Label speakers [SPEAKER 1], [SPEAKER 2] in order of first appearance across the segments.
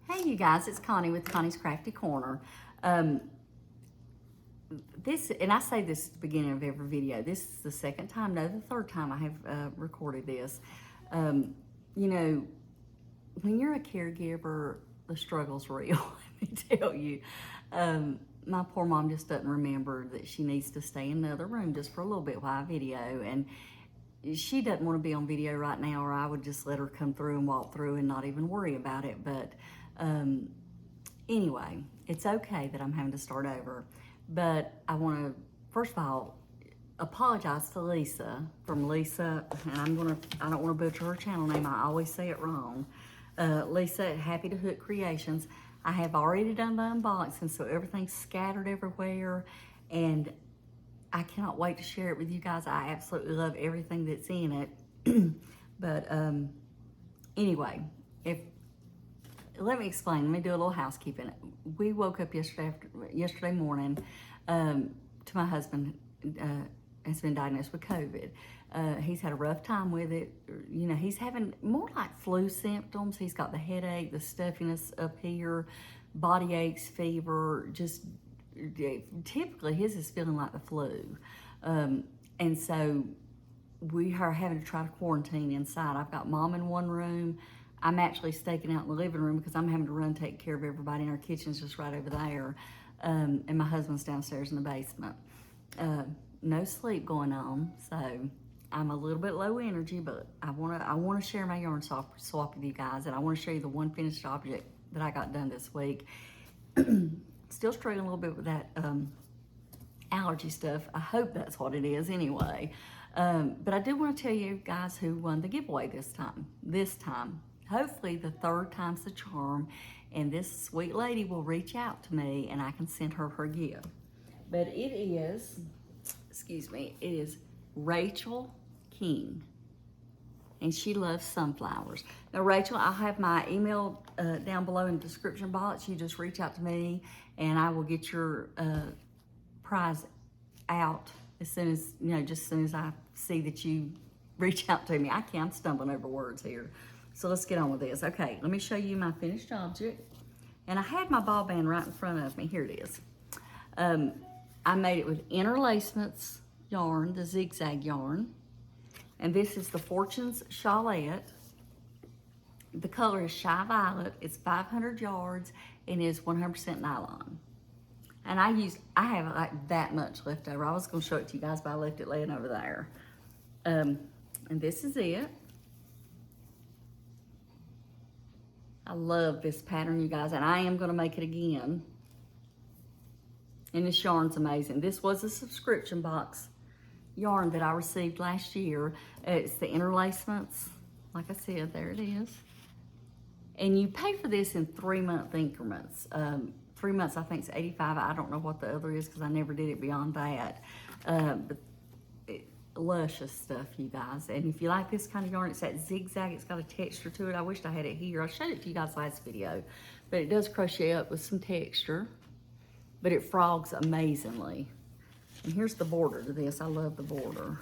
[SPEAKER 1] Hey you guys, it's Connie with Connie's Crafty Corner. This, and I say this at the beginning of every video, this is the second time, no, the third time I have recorded this. You know, when you're a caregiver, the struggle's real, let me tell you. My poor mom just doesn't remember that she needs to stay in another room just for a little bit while I video, and she doesn't want to be on video right now, or I would just let her come through and walk through and not even worry about it. But anyway, it's okay that I'm having to start over. But I want to, first of all, apologize to Lisa from Lisa, and I don't want to butcher her channel name. I always say it wrong. Lisa at Happy to Hook Creations. I have already done the unboxing, so everything's scattered everywhere, and I cannot wait to share it with you guys. I absolutely love everything that's in it. But anyway, let me explain. Let me do a little housekeeping. We woke up yesterday morning to my husband has been diagnosed with COVID. He's had a rough time with it. You know, he's having more like flu symptoms. He's got the headache, the stuffiness up here, body aches, fever, just typically his is feeling like the flu. And so we are having to try to quarantine inside. I've got mom in one room. I'm actually staking out in the living room because I'm having to run take care of everybody, and our kitchen's just right over there. And my husband's downstairs in the basement. No sleep going on, so I'm a little bit low energy, but I wanna share my yarn swap with you guys, and I wanna show you the one finished object that I got done this week. Still struggling a little bit with that allergy stuff. I hope that's what it is anyway. But I do want to tell you guys who won the giveaway this time. Hopefully the third time's the charm, and this sweet lady will reach out to me and I can send her her gift. But it is, it is Rachel King, and she loves sunflowers. Now Rachel, I'll have my email down below in the description box. You just reach out to me and I will get your prize out as soon as, just as soon as I see that you reach out to me. I'm stumbling over words here. So let's get on with this. Okay, let me show you my finished object. And I had my ball band right in front of me. Here it is. I made it with interlacements yarn, the zigzag yarn. And this is the Fortune's Shawlette. The color is Shy Violet. It's 500 yards and is 100% nylon. And I have like that much left over. I was gonna show it to you guys, but I left it laying over there. And this is it. I love this pattern, you guys, and I am gonna make it again. And this yarn's amazing. This was a subscription box yarn that I received last year. It's the interlacements. Like I said, there it is. And you pay for this in 3-month increments. 3 months, I think, is $85. I don't know what the other is because I never did it beyond that. But luscious stuff, you guys. And if you like this kind of yarn, it's that zigzag. It's got a texture to it. I wished I had it here. I showed it to you guys last video, but it does crochet up with some texture, but it frogs amazingly. And here's the border to this. I love the border.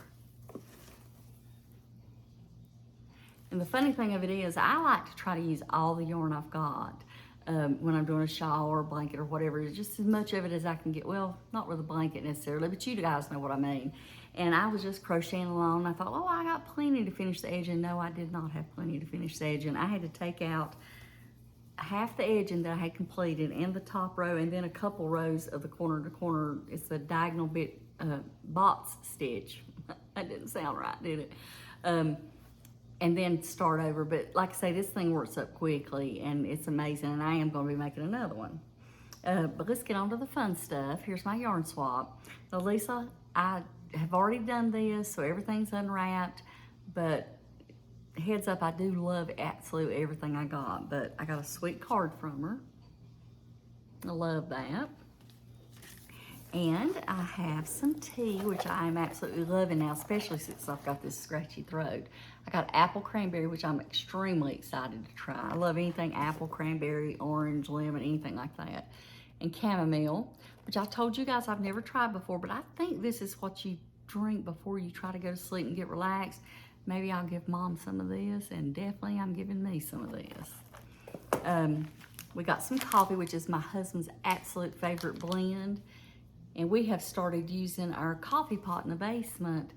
[SPEAKER 1] And the funny thing of it is, I like to try to use all the yarn I've got when I'm doing a shawl or a blanket or whatever. Just as much of it as I can get. Well, not with a blanket necessarily, but you guys know what I mean. And I was just crocheting along. I thought, oh, I got plenty to finish the edge. And no, I did not have plenty to finish the edge. And I had to take out half the edging that I had completed and the top row, and then a couple rows of the corner to corner. It's the diagonal bit box stitch. That didn't sound right, did it? And then start over. But like I say, this thing works up quickly and it's amazing, and I am going to be making another one. But let's get on to the fun stuff. Here's my yarn swap. So Lisa, I have already done this, so everything's unwrapped, but heads up, I do love absolutely everything I got, but I got a sweet card from her. I love that. And I have some tea, which I am absolutely loving now, especially since I've got this scratchy throat. I got apple cranberry, which I'm extremely excited to try. I love anything apple, cranberry, orange, lemon, anything like that. And chamomile, which I told you guys I've never tried before, but I think this is what you drink before you try to go to sleep and get relaxed. Maybe I'll give mom some of this, and definitely I'm giving me some of this. We got some coffee, which is my husband's absolute favorite blend. And we have started using our coffee pot in the basement.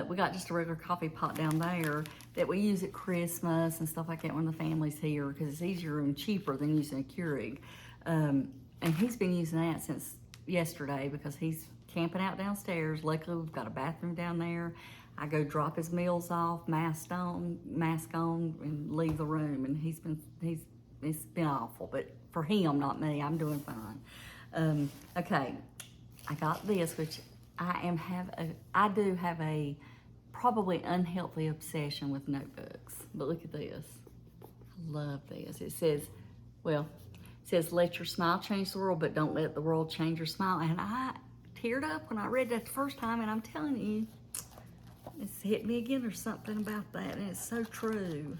[SPEAKER 1] We got just a regular coffee pot down there that we use at Christmas and stuff like that when the family's here, because it's easier and cheaper than using a Keurig. And he's been using that since yesterday because he's camping out downstairs. Luckily, we've got a bathroom down there. I go drop his meals off, mask on, and leave the room. And it's been awful, but for him, not me, I'm doing fine. Okay, I got this, which I do have a probably unhealthy obsession with notebooks. But look at this. I love this. It says, let your smile change the world, but don't let the world change your smile. And I teared up when I read that the first time, and I'm telling you, it's hit me again. There's something about that, and it's so true.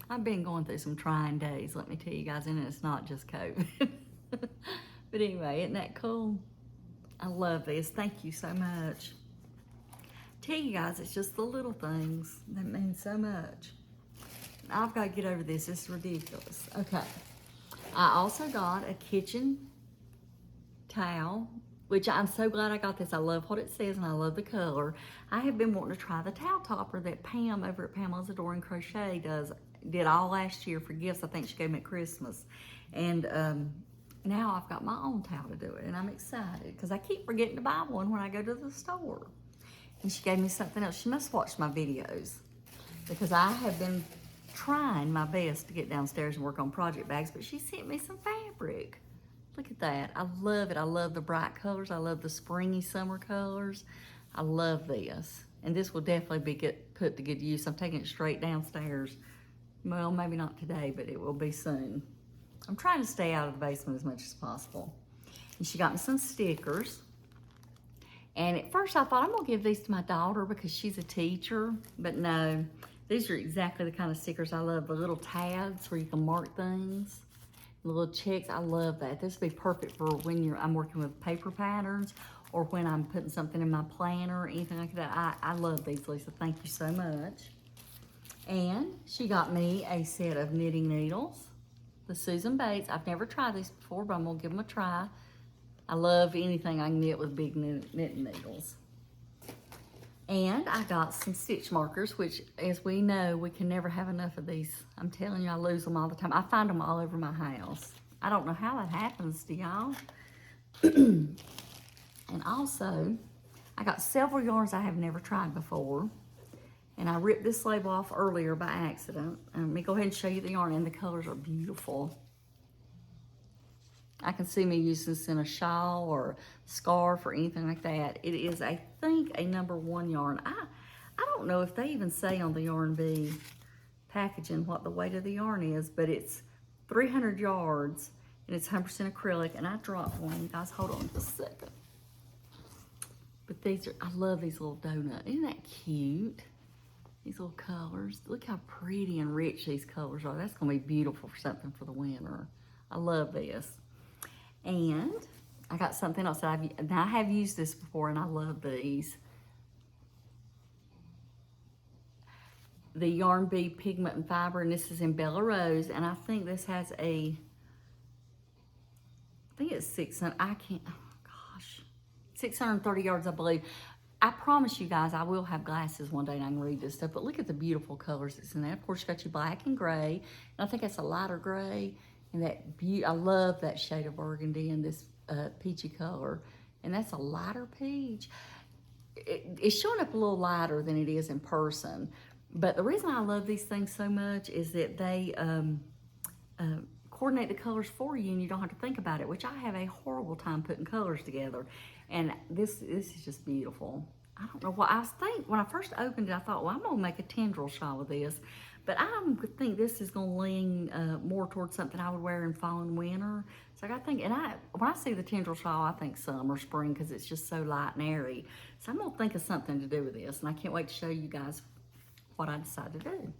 [SPEAKER 1] I've been going through some trying days, let me tell you guys, and it's not just COVID. But anyway, isn't that cool? I love this. Thank you so much. Tell you guys, it's just the little things that mean so much. I've got to get over this. It's ridiculous. Okay. I also got a kitchen towel, which I'm so glad I got this. I love what it says and I love the color. I have been wanting to try the towel topper that Pam over at Pamela's Adoring Crochet did all last year for gifts. I think she gave me at Christmas. And now I've got my own towel to do it, and I'm excited because I keep forgetting to buy one when I go to the store. And she gave me something else. She must watch my videos because I have been trying my best to get downstairs and work on project bags, but she sent me some fabric. Look at that. I love it. I love the bright colors. I love the springy summer colors. I love this. And this will definitely be put to good use. I'm taking it straight downstairs. Well, maybe not today, but it will be soon. I'm trying to stay out of the basement as much as possible. And she got me some stickers. And at first I thought I'm gonna give these to my daughter because she's a teacher, but no. These are exactly the kind of stickers I love. The little tabs where you can mark things. The little checks, I love that. This would be perfect for when I'm working with paper patterns or when I'm putting something in my planner or anything like that. I love these, Lisa. Thank you so much. And she got me a set of knitting needles, the Susan Bates. I've never tried these before, but I'm gonna give them a try. I love anything I can knit with big knitting needles. And I got some stitch markers, which, as we know, we can never have enough of these. I'm telling you, I lose them all the time. I find them all over my house. I don't know how that happens to y'all. And also, I got several yarns I have never tried before. And I ripped this label off earlier by accident. Let me go ahead and show you the yarn, and the colors are beautiful. I can see me using this in a shawl or scarf or anything like that. It is, I think, a #1 yarn. I don't know if they even say on the Yarn Bee packaging what the weight of the yarn is, but it's 300 yards and it's 100% acrylic. And I dropped one. You guys, hold on just a second. But these are, I love these little donuts. Isn't that cute? These little colors. Look how pretty and rich these colors are. That's going to be beautiful for something for the winter. I love this. And I got something else that I have used this before, and I love these. The Yarn Bee Pigment and Fiber, and this is in Bella Rose, and I think this has I think it's 600, I can't, oh gosh, 630 yards, I believe. I promise you guys, I will have glasses one day and I can read this stuff, but look at the beautiful colors that's in there. Of course, you got your black and gray, and I think it's a lighter gray. And I love that shade of burgundy and this peachy color. And that's a lighter peach. It's showing up a little lighter than it is in person. But the reason I love these things so much is that they coordinate the colors for you and you don't have to think about it, which I have a horrible time putting colors together. And this is just beautiful. I don't know what I think. When I first opened it, I thought, well, I'm gonna make a tendril shawl with this. But I think this is gonna lean more towards something I would wear in fall and winter. So I gotta think, and when I see the tendril shawl, I think summer, spring, because it's just so light and airy. So I'm gonna think of something to do with this, and I can't wait to show you guys what I decided to do.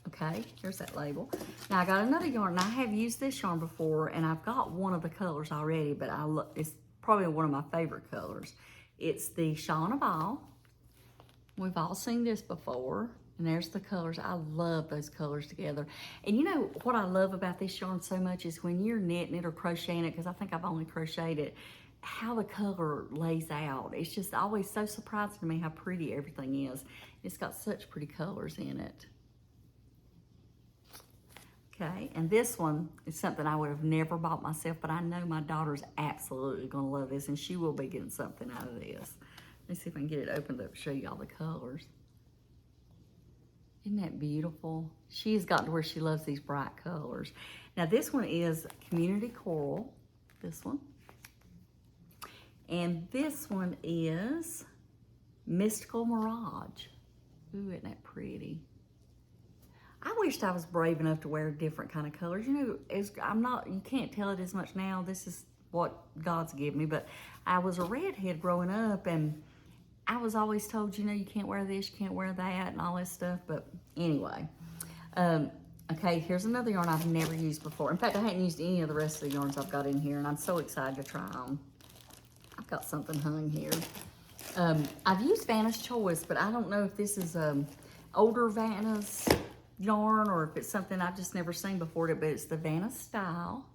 [SPEAKER 1] Okay, here's that label. Now I got another yarn, and I have used this yarn before, and I've got one of the colors already, but it's probably one of my favorite colors. It's the Shaw and a Ball. We've all seen this before. And there's the colors. I love those colors together. And you know what I love about this yarn so much is when you're knitting it or crocheting it, because I think I've only crocheted it, how the color lays out. It's just always so surprising to me how pretty everything is. It's got such pretty colors in it. Okay, and this one is something I would have never bought myself, but I know my daughter's absolutely gonna love this, and she will be getting something out of this. Let's see if I can get it opened up to show you all the colors. Isn't that beautiful? She's gotten to where she loves these bright colors. Now this one is Community Coral, this one. And this one is Mystical Mirage. Ooh, isn't that pretty? I wished I was brave enough to wear different kind of colors. You know, I'm not, you can't tell it as much now. This is what God's given me, but I was a redhead growing up, and I was always told, you know, you can't wear this, you can't wear that, and all this stuff. But anyway, okay, here's another yarn I've never used before. In fact, I hadn't used any of the rest of the yarns I've got in here, and I'm so excited to try them. I've got something hung here. I've used Vanna's Choice, but I don't know if this is older Vanna's yarn or if it's something I've just never seen before, but it's the Vanna Style.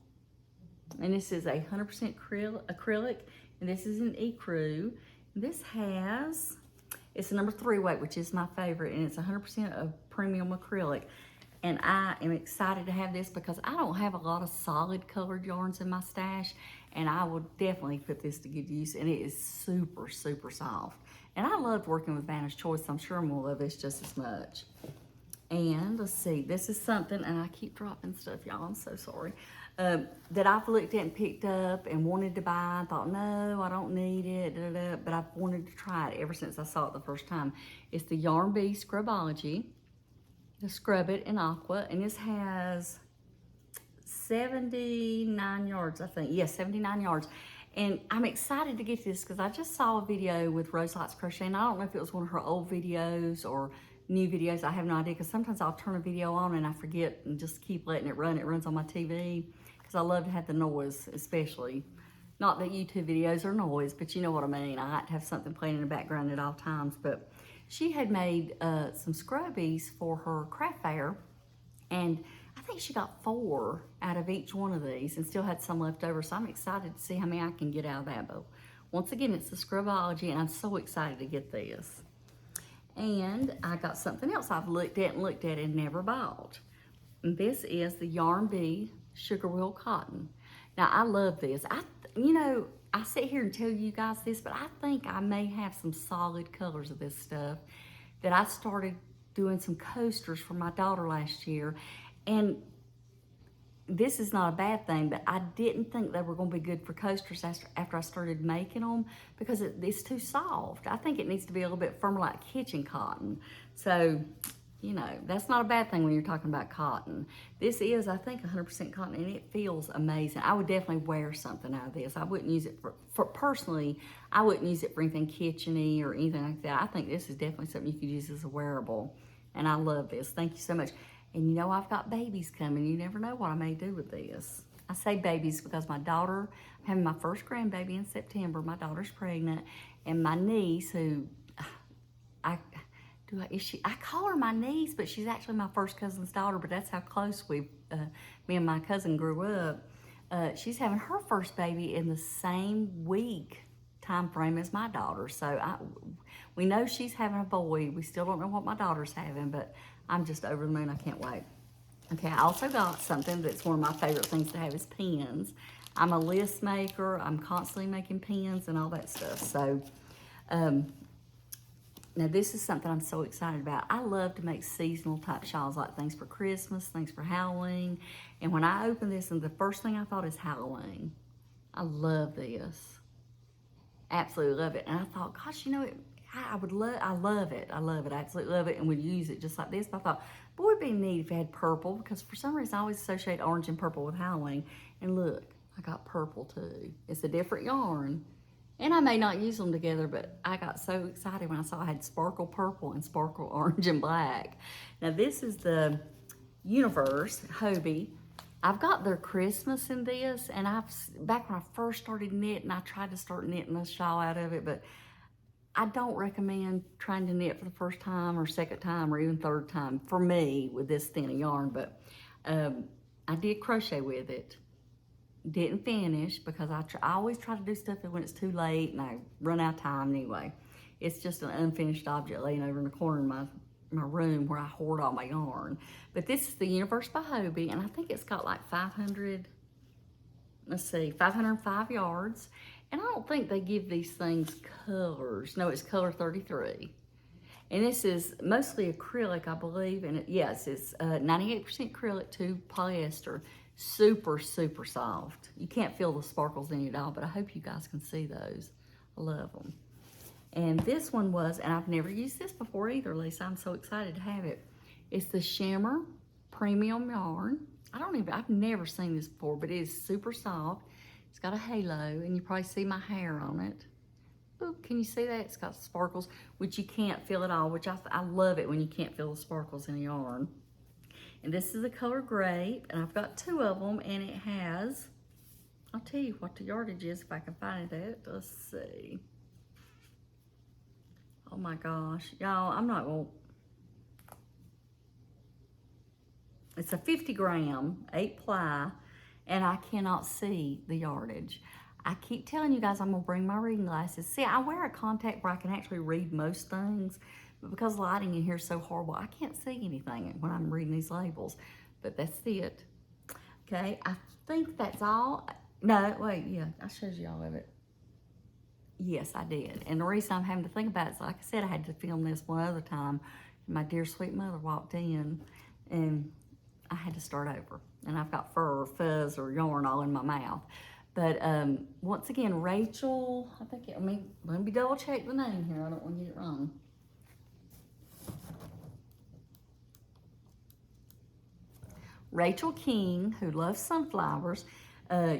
[SPEAKER 1] And this is 100% acrylic, and this is an ecru. This has, it's a number 3 weight, which is my favorite, and it's 100% of premium acrylic. And I am excited to have this because I don't have a lot of solid colored yarns in my stash, and I will definitely put this to good use, and it is super, super soft. And I loved working with Vanna's Choice, so I'm sure I'm gonna love this just as much. And let's see, this is something, and I keep dropping stuff, y'all, I'm so sorry, that I've looked at and picked up and wanted to buy. I thought, no, I don't need it, but I've wanted to try it ever since I saw it the first time. It's the Yarn Bee Scrubology, the Scrub It in Aqua, and this has 79 yards, I think. Yes, 79 yards. And I'm excited to get this because I just saw a video with Rose Likes Crochet, and I don't know if it was one of her old videos or new videos. I have no idea, because sometimes I'll turn a video on and I forget and just keep letting it run. It runs on my TV because I love to have the noise, especially. Not that YouTube videos are noise, but you know what I mean. I like to have something playing in the background at all times. But she had made some scrubbies for her craft fair, and I think she got 4 out of each one of these and still had some left over. So I'm excited to see how many I can get out of that. But once again, it's the Scrubology, and I'm so excited to get this. And I got something else I've looked at and never bought. And this is the Yarn Bee Sugar Wheel Cotton. Now, I love this. You know, I sit here and tell you guys this, but I think I may have some solid colors of this stuff that I started doing some coasters for my daughter last year. And this is not a bad thing, but I didn't think they were going to be good for coasters after I started making them because it's too soft. I think it needs to be a little bit firmer, like kitchen cotton. So, you know, that's not a bad thing when you're talking about cotton. This is, I think, 100% cotton, and it feels amazing. I would definitely wear something out of this. I wouldn't use it for personally, I wouldn't use it for anything kitchen-y or anything like that. I think this is definitely something you could use as a wearable, and I love this. Thank you so much. And you know, I've got babies coming. You never know what I may do with this. I say babies because my daughter, I'm having my first grandbaby in September. My daughter's pregnant. And my niece, who, I call her my niece, but she's actually my first cousin's daughter, but that's how close me and my cousin grew up. She's having her first baby in the same week time frame as my daughter. So we know she's having a boy. We still don't know what my daughter's having, but I'm just over the moon. I can't wait. Okay, I also got something that's one of my favorite things to have is pins. I'm a list maker. I'm constantly making pins and all that stuff. So now this is something I'm so excited about. I love to make seasonal type shawls, like things for Christmas, things for Halloween. And when I opened this, and the first thing I thought is Halloween. I love this. Absolutely love it. And I thought, gosh, you know, I love it. I absolutely love it, and would use it just like this. But I thought, boy, it'd be neat if it had purple, because for some reason I always associate orange and purple with Halloween. And look, I got purple too. It's a different yarn. And I may not use them together, but I got so excited when I saw I had sparkle purple and sparkle orange and black. Now this is the Universe Hobie. I've got their Christmas in this, and back when I first started knitting, I tried to start knitting a shawl out of it, but I don't recommend trying to knit for the first time or second time or even third time for me with this thin of yarn, but I did crochet with it. Didn't finish because I always try to do stuff when it's too late and I run out of time anyway. It's just an unfinished object laying over in the corner of my room where I hoard all my yarn. But this is the Universe by Hobie, and I think it's got like 505 yards. And I don't think they give these things colors. No, it's color 33. And this is mostly acrylic, I believe. And yes, it's 98% acrylic to polyester. Super, super soft. You can't feel the sparkles in it at all, but I hope you guys can see those. I love them. And this one was, and I've never used this before either, Lisa. I'm so excited to have it. It's the Shimmer Premium Yarn. I've never seen this before, but it is super soft. It's got a halo, and you probably see my hair on it. Ooh, can you see that? It's got sparkles, which you can't feel at all, which I love it when you can't feel the sparkles in a yarn. And this is the color Grape, and I've got 2 of them, and it has, I'll tell you what the yardage is if I can find it. Let's see. Oh my gosh, y'all, I'm not gonna, it's a 50 gram, 8 ply, and I cannot see the yardage. I keep telling you guys I'm gonna bring my reading glasses. See, I wear a contact where I can actually read most things, but because lighting in here is so horrible, I can't see anything when I'm reading these labels. But that's it. Okay, I think that's all. No, wait, yeah, I showed you all of it. Yes, I did. And the reason I'm having to think about it is, like I said, I had to film this one other time. My dear sweet mother walked in, and I had to start over. And I've got fur or fuzz or yarn all in my mouth. But once again, Rachel, I think, let me double check the name here. I don't want to get it wrong. Rachel King, who loves sunflowers,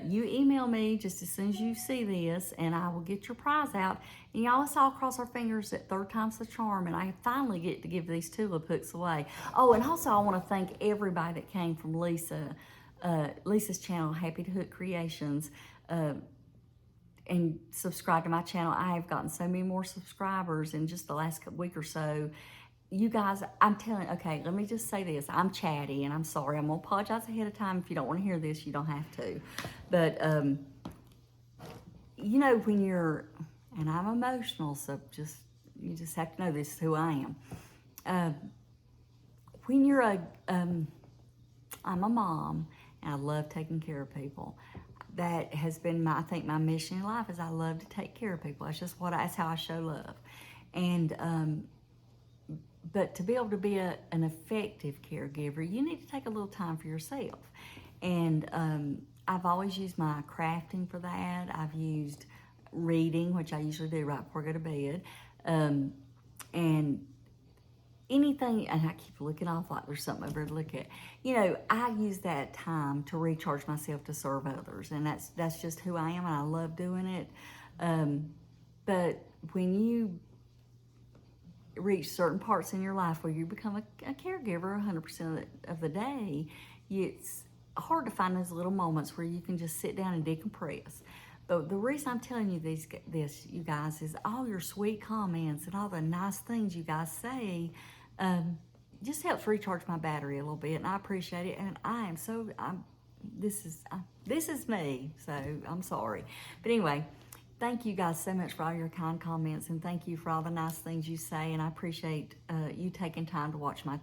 [SPEAKER 1] you email me just as soon as you see this, and I will get your prize out. And y'all, let's all cross our fingers that 3rd time's the charm, and I finally get to give these tulip hooks away. Oh, and also I want to thank everybody that came from Lisa's channel, Happy to Hook Creations, and subscribe to my channel. I have gotten so many more subscribers in just the last week or so. You guys, I'm telling, okay, let me just say this. I'm chatty, and I'm sorry. I'm going to apologize ahead of time. If you don't want to hear this, you don't have to. But, you know, when you're, and I'm emotional, so you just have to know this is who I am. When you're I'm a mom, and I love taking care of people. That has been I think my mission in life is I love to take care of people. That's how I show love. And, but to be able to be an effective caregiver, you need to take a little time for yourself. And I've always used my crafting for that. I've used reading, which I usually do right before I go to bed. And anything, and I keep looking off like there's something over there to look at. You know, I use that time to recharge myself to serve others. And that's just who I am, and I love doing it. But when you reach certain parts in your life where you become a caregiver 100% of the day, it's hard to find those little moments where you can just sit down and decompress. But the reason I'm telling you this, you guys, is all your sweet comments and all the nice things you guys say just helps recharge my battery a little bit, and I appreciate it. And this is me, so I'm sorry. But anyway, thank you guys so much for all your kind comments, and thank you for all the nice things you say, and I appreciate you taking time to watch my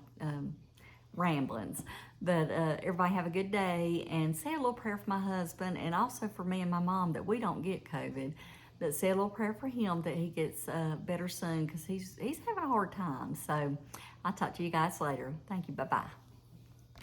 [SPEAKER 1] ramblings. But everybody have a good day, and say a little prayer for my husband, and also for me and my mom that we don't get COVID, but say a little prayer for him that he gets better soon, because he's having a hard time. So I'll talk to you guys later. Thank you. Bye-bye.